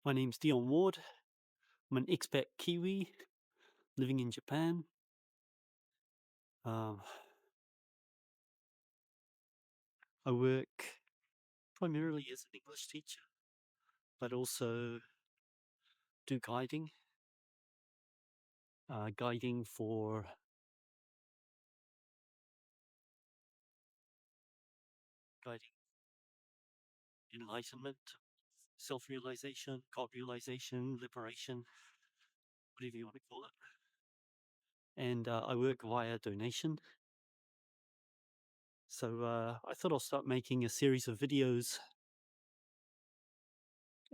My name's Dion Ward. I'm an expat Kiwi living in Japan. Um, I work primarily as an English teacher, but also do guiding for guiding enlightenment, self-realization, God-realization, liberation, whatever you want to call it. And I work via donation. So I thought I'll start making a series of videos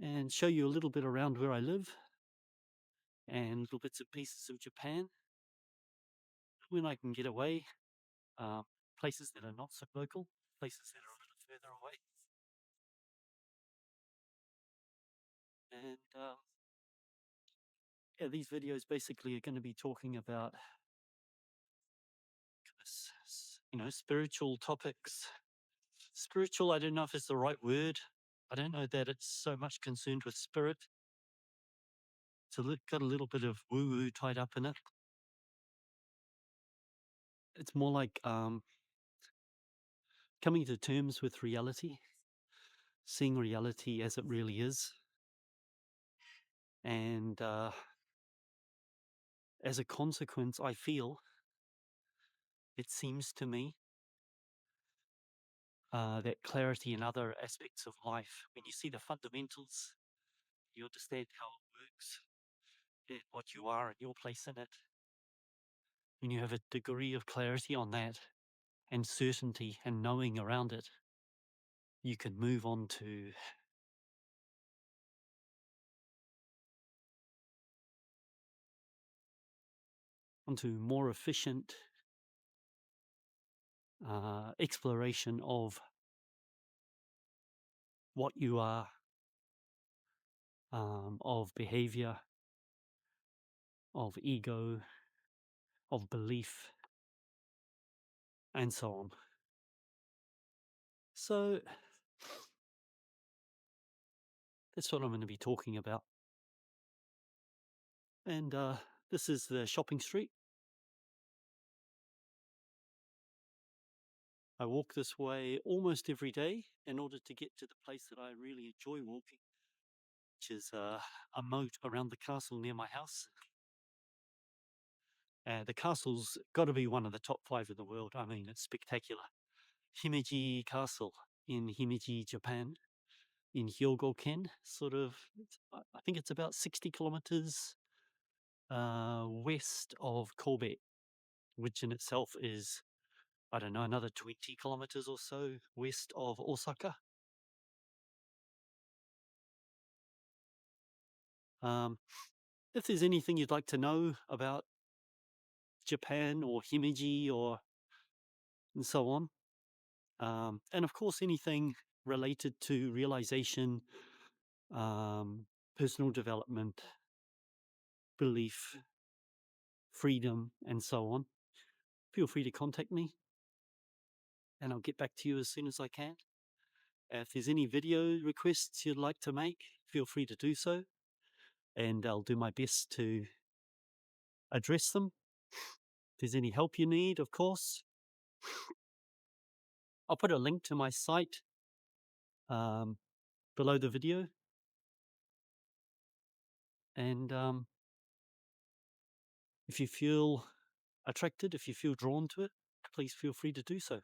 and show you a little bit around where I live and little bits and pieces of Japan when I can get away, places that are not so local, places that are a little further away. And yeah, these videos basically are going to be talking about spiritual topics. Spiritual, I don't know if it's the right word. I don't know that it's so much concerned with spirit. It's got a little bit of woo-woo tied up in it. It's more like coming to terms with reality, seeing reality as it really is. And as a consequence, I feel, it seems to me, that clarity in other aspects of life, when you see the fundamentals, you understand how it works, what you are and your place in it, when you have a degree of clarity on that and certainty and knowing around it, you can move on to more efficient exploration of what you are, of behavior, of ego, of belief, and so on. So that's what I'm going to be talking about. And this is the shopping street. I walk this way almost every day in order to get to the place that I really enjoy walking, which is a moat around the castle near my house. The castle's got to be one of the top 5 in the world. I mean, it's spectacular. Himeji Castle in Himeji, Japan, in Hyogo-ken, I think it's about 60 kilometers west of Kobe, which in itself is, I don't know, another 20 kilometers or so west of Osaka. If there's anything you'd like to know about Japan or Himeji and so on, and of course anything related to realization, personal development, belief, freedom, and so on, feel free to contact me and I'll get back to you as soon as I can. If there's any video requests you'd like to make, feel free to do so, and I'll do my best to address them. If there's any help you need, of course, I'll put a link to my site below the video. And if you feel attracted, if you feel drawn to it, please feel free to do so.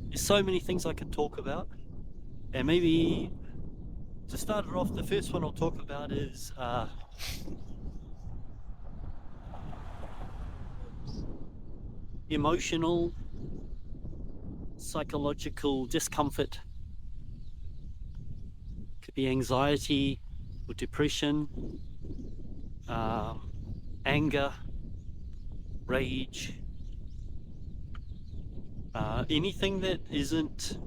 There's so many things I can talk about, and maybe to start it off, the first one I'll talk about is emotional, psychological discomfort. Could be anxiety or depression, anger, rage, anything that isn't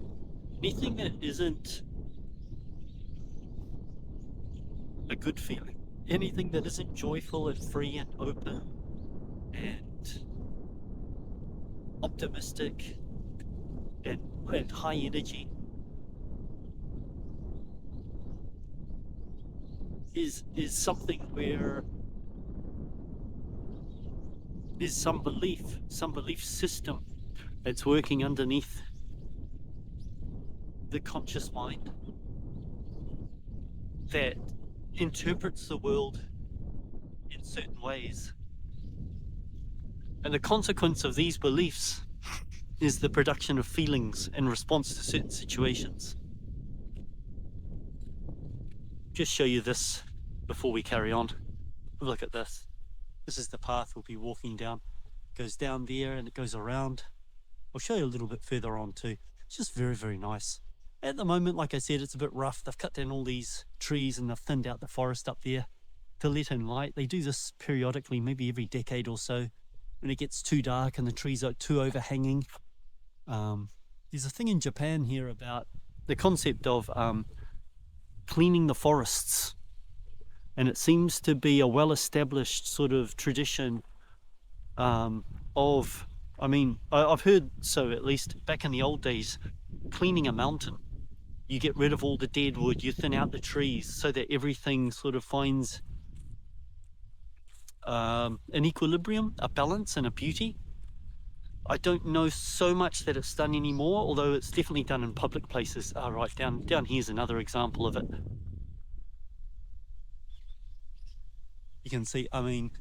a good feeling, anything that isn't joyful and free and open and optimistic and high energy. is something where there's some belief system that's working underneath the conscious mind that interprets the world in certain ways. And the consequence of these beliefs is the production of feelings in response to certain situations. Just show you this before we carry on. Look at this. This is the path we'll be walking down. It goes down there and it goes around. I'll show you a little bit further on too. It's just very, very nice. At the moment, like I said, it's a bit rough. They've cut down all these trees and they've thinned out the forest up there to let in light. They do this periodically, maybe every decade or so, when it gets too dark and the trees are too overhanging. There's a thing in Japan here about the concept of cleaning the forests, and it seems to be a well-established sort of tradition of, I mean, I've heard so, at least back in the old days, cleaning a mountain. You get rid of all the dead wood, you thin out the trees so that everything sort of finds an equilibrium, a balance and a beauty. I don't know so much that it's done anymore, although it's definitely done in public places. Right, down here's another example of it. You can see, I mean,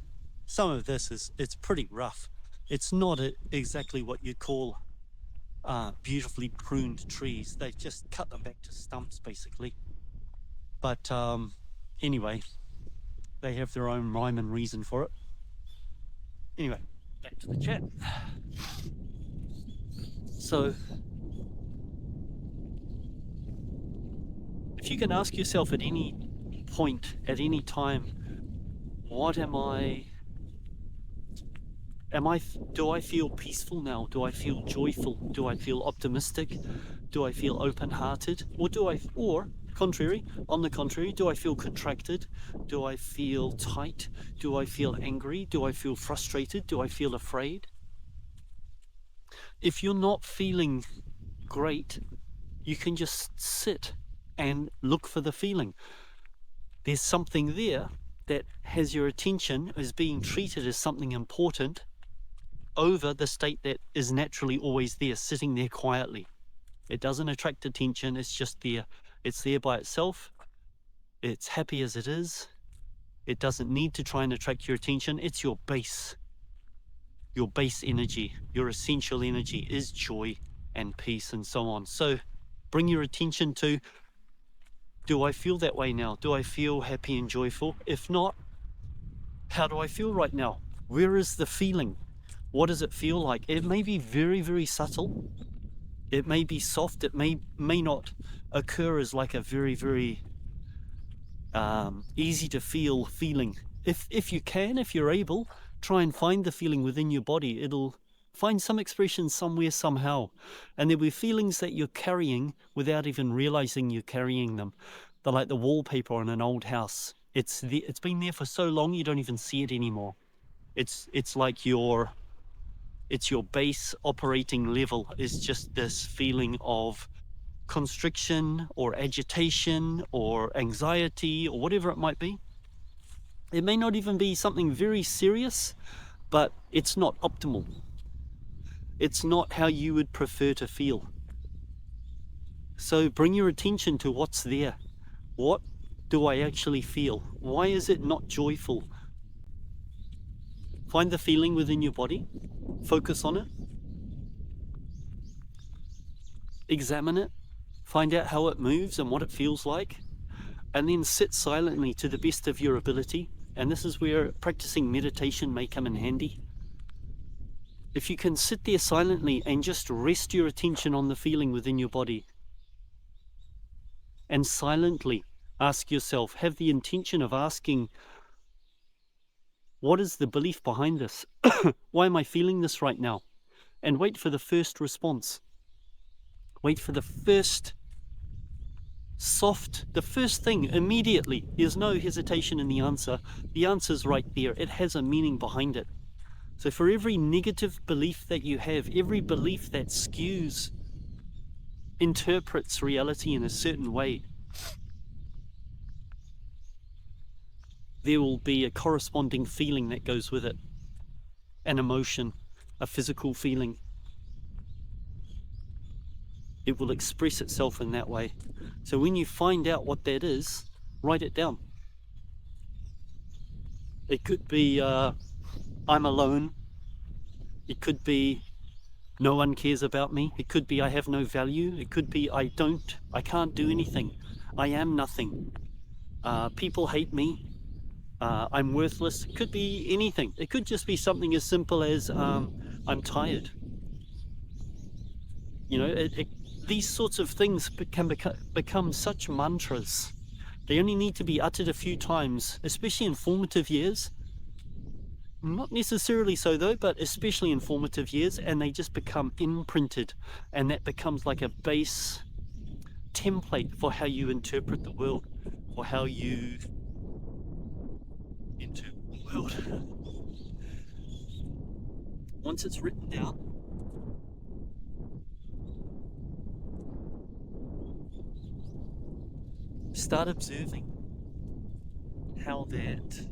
some of this it's pretty rough. It's not exactly what you'd call beautifully pruned trees. They've just cut them back to stumps, basically. But anyway, they have their own rhyme and reason for it. Anyway, back to the chat. So, if you can ask yourself at any point, at any time, what do I feel peaceful now? Do I feel joyful? Do I feel optimistic? Do I feel open-hearted? Or on the contrary, do I feel contracted? Do I feel tight? Do I feel angry? Do I feel frustrated? Do I feel afraid? If you're not feeling great, you can just sit and look for the feeling. There's something there that has your attention, is being treated as something important over the state that is naturally always there, sitting there quietly. It doesn't attract attention, it's just there. It's there by itself. It's happy as it is. It doesn't need to try and attract your attention. It's your base. Your base energy, your essential energy is joy and peace and so on. So bring your attention to, do I feel that way now? Do I feel happy and joyful? If not, how do I feel right now? Where is the feeling? What does it feel like? It may be very, very subtle. It may be soft. It may not occur as like a very, very easy to feel feeling. If you're able, try and find the feeling within your body. It'll find some expression somewhere, somehow. And there'll be feelings that you're carrying without even realizing you're carrying them. They're like the wallpaper on an old house. It's been there for so long you don't even see it anymore. It's like your base operating level is just this feeling of constriction or agitation or anxiety or whatever it might be. It may not even be something very serious, but it's not optimal. It's not how you would prefer to feel. So bring your attention to what's there. What do I actually feel? Why is it not joyful? Find the feeling within your body. Focus on it. Examine it. Find out how it moves and what it feels like. And then sit silently to the best of your ability. And this is where practicing meditation may come in handy. If you can sit there silently and just rest your attention on the feeling within your body, and silently ask yourself, have the intention of asking, what is the belief behind this? Why am I feeling this right now? And wait for the first response. Wait for the first thing immediately. There's no hesitation in the answer. The answer's right there. It has a meaning behind it. So for every negative belief that you have, every belief that skews, interprets reality in a certain way, there will be a corresponding feeling that goes with it, an emotion, a physical feeling. It will express itself in that way. So when you find out what that is, write it down. It could be I'm alone. It could be no one cares about me. It could be I have no value. It could be I can't do anything. I am nothing. People hate me. I'm worthless. It could be anything. It could just be something as simple as I'm tired. You know, these sorts of things can become such mantras. They only need to be uttered a few times, especially in formative years. Not necessarily so though, but especially in formative years, and they just become imprinted, and that becomes like a base template for how you interpret the world, or how you interpret the world. Once it's written down, start observing how that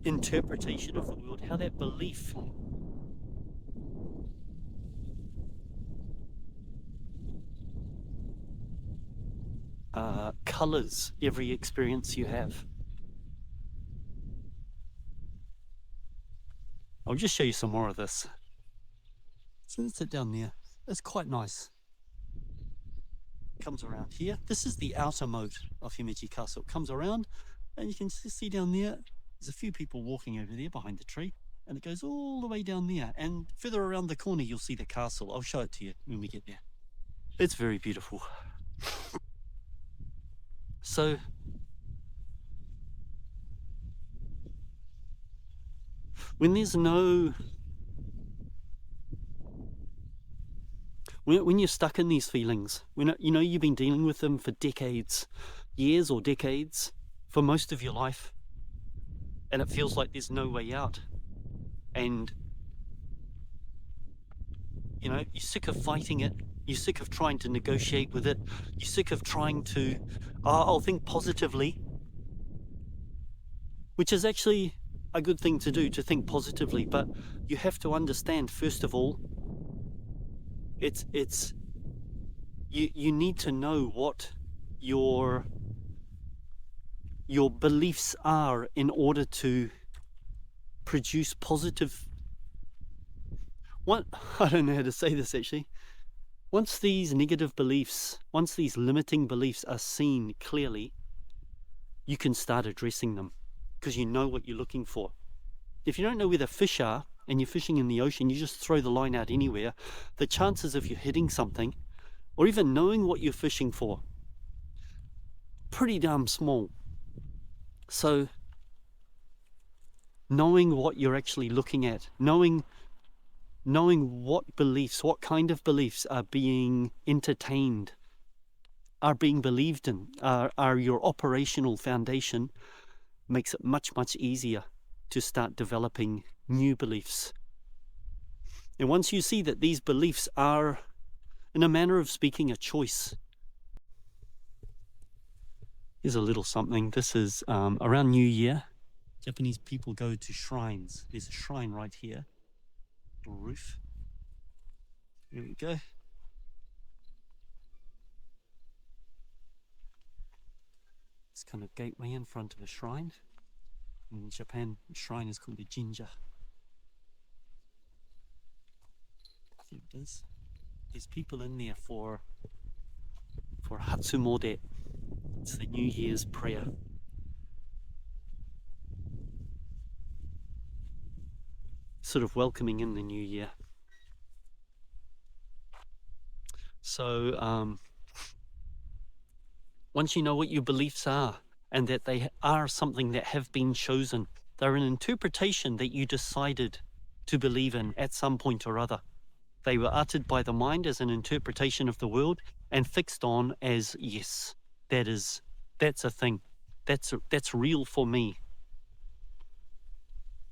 interpretation of the world, how that belief colors every experience you have. I'll just show you some more of this. So let's sit down there. It's quite nice. Comes around here. This is the outer moat of Himeji Castle. It comes around, and you can see down there, there's a few people walking over there behind the tree, and it goes all the way down there. And further around the corner, you'll see the castle. I'll show it to you when we get there. It's very beautiful. So, when there's no... When you're stuck in these feelings, when you know you've been dealing with them for decades, years or decades, for most of your life, and it feels like there's no way out, and you know, you're sick of fighting it, you're sick of trying to negotiate with it, you're sick of trying to, I'll think positively, which is actually a good thing to do, to think positively, but you have to understand, first of all, you need to know what your beliefs are in order to produce positive... I don't know how to say this actually. Once these negative beliefs, once these limiting beliefs are seen clearly, you can start addressing them because you know what you're looking for. If you don't know where the fish are and you're fishing in the ocean, you just throw the line out anywhere, the chances of you hitting something or even knowing what you're fishing for, pretty damn small. So knowing what you're actually looking at, knowing what beliefs, what kind of beliefs are being entertained, are being believed in, are your operational foundation, makes it much, much easier to start developing new beliefs. And once you see that these beliefs are, in a manner of speaking, a choice. Here's a little something. This is around New Year. Japanese people go to shrines. There's a shrine right here. Roof. There we go. This kind of gateway in front of a shrine. In Japan, a shrine is called a jinja. Here it is. There's people in there for Hatsumode. It's the New Year's prayer. Sort of welcoming in the new year. So once you know what your beliefs are and that they are something that have been chosen, they're an interpretation that you decided to believe in at some point or other. They were uttered by the mind as an interpretation of the world and fixed on as, yes, that's a thing. That's real for me.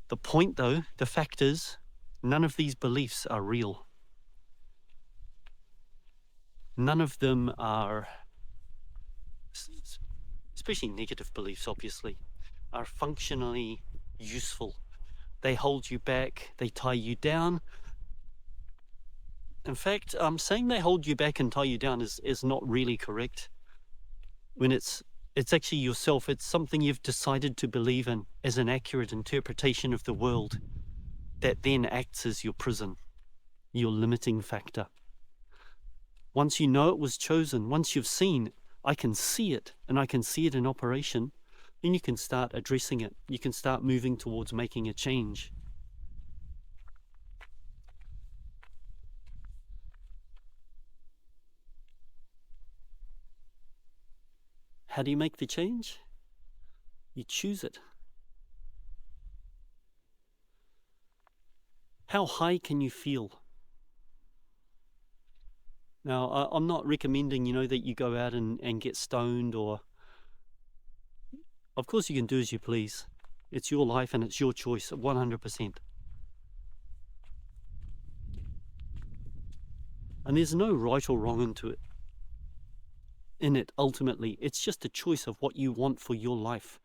The point though, the fact is, none of these beliefs are real. None of them are, especially negative beliefs, obviously, are functionally useful. They hold you back, they tie you down. In fact, saying they hold you back and tie you down is not really correct. When it's actually yourself, it's something you've decided to believe in as an accurate interpretation of the world that then acts as your prison, your limiting factor. Once you know it was chosen, once you've seen, I can see it, and I can see it in operation, then you can start addressing it. You can start moving towards making a change. How do you make the change? You choose it. How high can you feel? Now, I'm not recommending, that you go out and get stoned, or... Of course you can do as you please. It's your life and it's your choice, 100%. And there's no right or wrong in it, ultimately. It's just a choice of what you want for your life.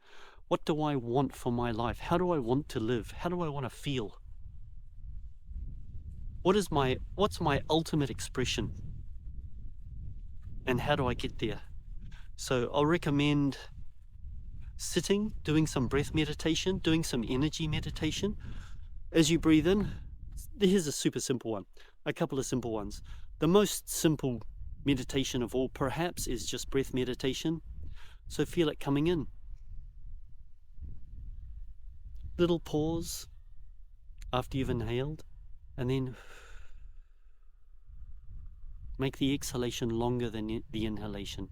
What do I want for my life? How do I want to live? How do I want to feel? What's my ultimate expression? And how do I get there? So I'll recommend sitting, doing some breath meditation, doing some energy meditation. As you breathe in, here's a super simple one, a couple of simple ones. The most simple meditation of all, perhaps, is just breath meditation. So feel it coming in. Little pause after you've inhaled, and then make the exhalation longer than the inhalation.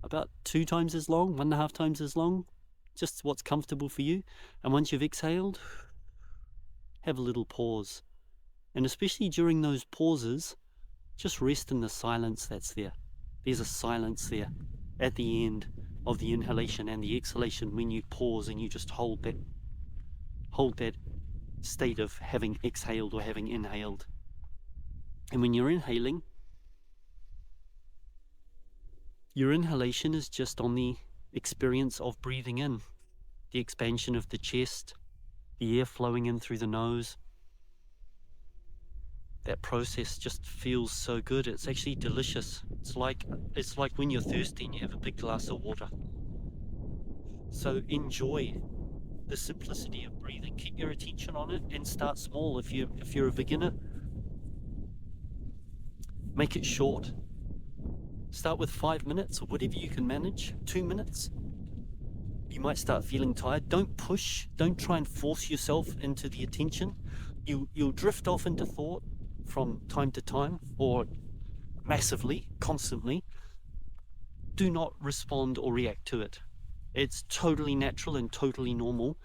About 2 times as long, 1.5 times as long, just what's comfortable for you. And once you've exhaled, have a little pause. And especially during those pauses, just rest in the silence that's there. There's a silence there at the end of the inhalation and the exhalation, when you pause and you just hold that state of having exhaled or having inhaled. And when you're inhaling, your inhalation is just on the experience of breathing in, the expansion of the chest, the air flowing in through the nose. That process just feels so good. It's actually delicious. It's like when you're thirsty and you have a big glass of water. So enjoy the simplicity of breathing. Keep your attention on it and start small. If you're a beginner, make it short. Start with 5 minutes or whatever you can manage. 2 minutes. You might start feeling tired. Don't push. Don't try and force yourself into the attention. You'll drift off into thought from time to time, or massively, constantly. Do not respond or react to it. It's totally natural and totally normal.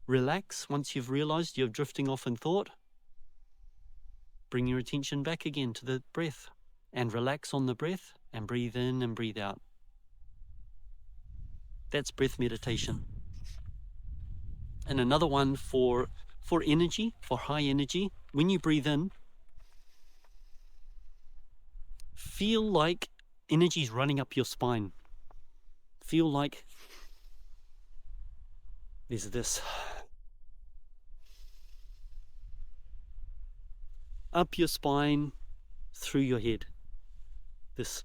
Relax once you've realized you're drifting off in thought. Bring your attention back again to the breath and relax on the breath and breathe in and breathe out. That's breath meditation. And another one for energy, for high energy, when you breathe in, feel like energy is running up your spine. Feel like there's this up your spine, through your head. This.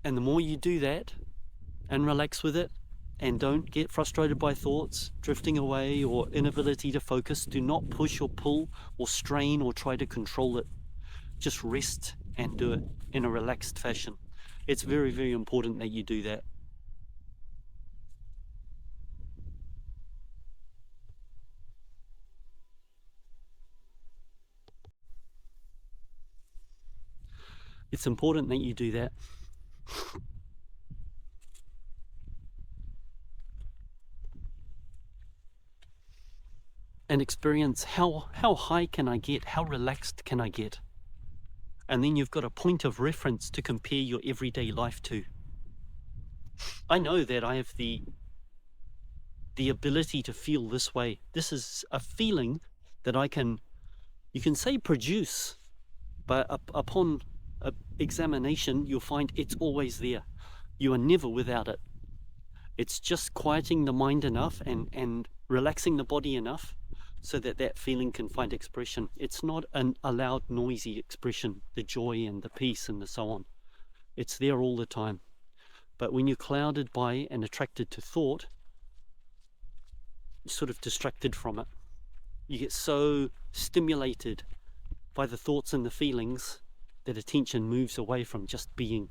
And the more you do that and relax with it, and don't get frustrated by thoughts drifting away or inability to focus, do not push or pull or strain or try to control it. Just rest and do it in a relaxed fashion. It's very, very important that you do that. It's important that you do that. And experience how high can I get? How relaxed can I get? And then you've got a point of reference to compare your everyday life to. I know that I have the ability to feel this way. This is a feeling that you can say produce, but upon examination, you'll find it's always there. You are never without it. It's just quieting the mind enough and relaxing the body enough so that that feeling can find expression. It's not a loud, noisy expression, the joy and the peace and the so on. It's there all the time. But when you're clouded by and attracted to thought, you're sort of distracted from it. You get so stimulated by the thoughts and the feelings that attention moves away from just being.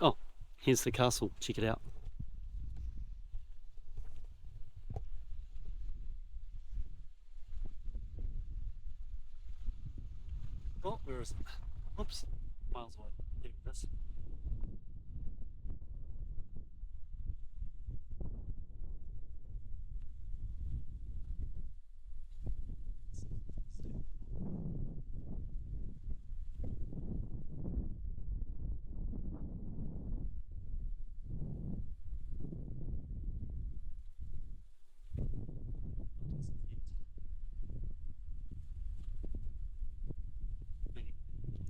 Oh, here's the castle. Check it out. Oh, where is it? Oops, miles away. There it is.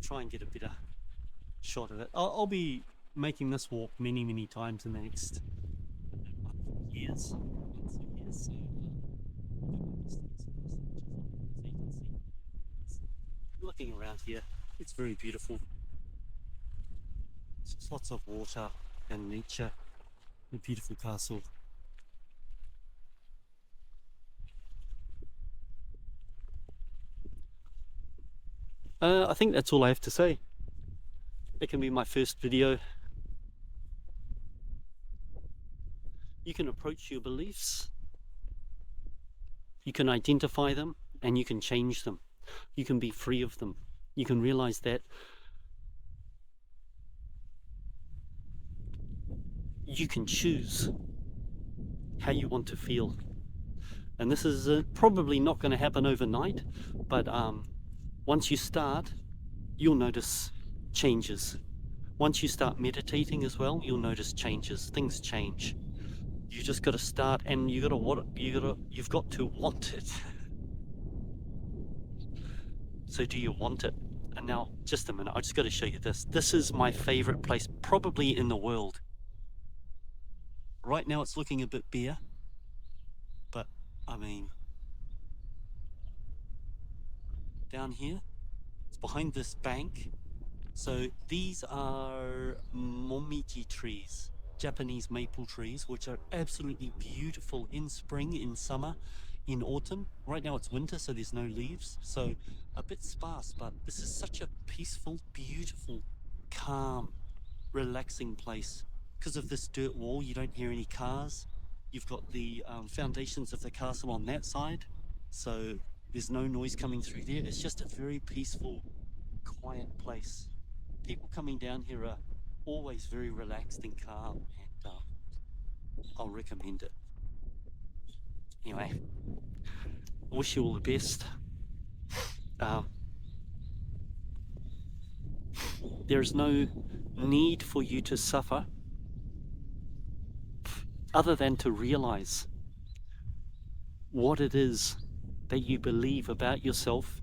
Try and get a better shot of it. I'll be making this walk many times in the next years. So, looking around here, it's very beautiful. There's lots of water and nature. A beautiful castle. I think that's all I have to say. It can be my first video. You can approach your beliefs, you can identify them, and you can change them. You can be free of them. You can realize that you can choose how you want to feel. And this is probably not going to happen overnight, but once you start, you'll notice changes. Once you start meditating as well, you'll notice changes. Things change. You just got to start, and you've got to want it. So do you want it? And now, just a minute, I just got to show you this. This is my favorite place probably in the world. Right now it's looking a bit bare, but I mean, down here, it's behind this bank. So these are momiji trees, Japanese maple trees, which are absolutely beautiful in spring, in summer, in autumn. Right now it's winter, so there's no leaves, so a bit sparse, but this is such a peaceful, beautiful, calm, relaxing place. Because of this dirt wall, you don't hear any cars. You've got the foundations of the castle on that side, so there's no noise coming through there. It's just a very peaceful, quiet place. People coming down here are always very relaxed and calm, and I'll recommend it. Anyway, I wish you all the best. There's no need for you to suffer other than to realize what it is that you believe about yourself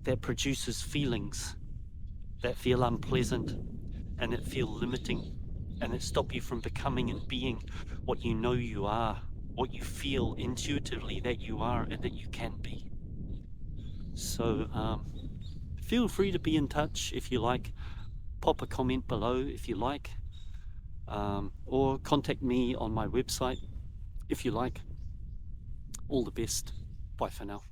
that produces feelings that feel unpleasant and that feel limiting and that stop you from becoming and being what you know you are, what you feel intuitively that you are and that you can be. So feel free to be in touch if you like. Pop a comment below if you like, or contact me on my website if you like. All the best. Bye for now.